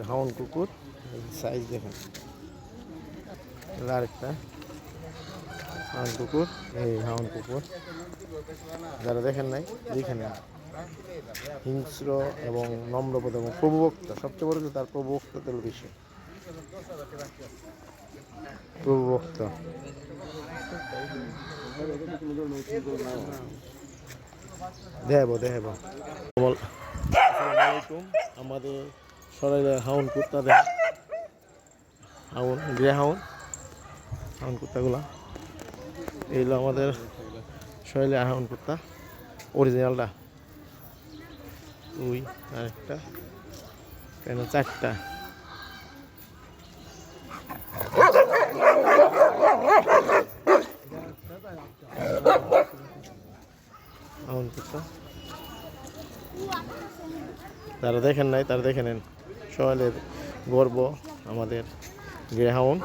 হাউন কুকুর সাইজ দেখেন, আরেকটা হাউন কুকুর, এই হাউন কুকুর যারা দেখেন নাই দেখে নেন। হিংস্র এবং নম্রপদ এবং প্রভুভক্ত, সবচেয়ে বড় যে তার প্রভুভক্তদের বেশি, প্রভুভক্ত। দেখাবো দেখাবো। আমাদের সরাইলে হাউন কুত্তা দেখ, হাউন গ্রে হাউন, হাউন কুত্তাগুলা এইগুলো আমাদের সরাইলে হাউন কুত্তা অরিজিনালটা। দুই আরেকটা কেন চারটা। হাউন কুত্তা যারা দেখেন নাই তারা দেখে নেন। সরাইলের গর্ব আমাদের গ্রে হাউন।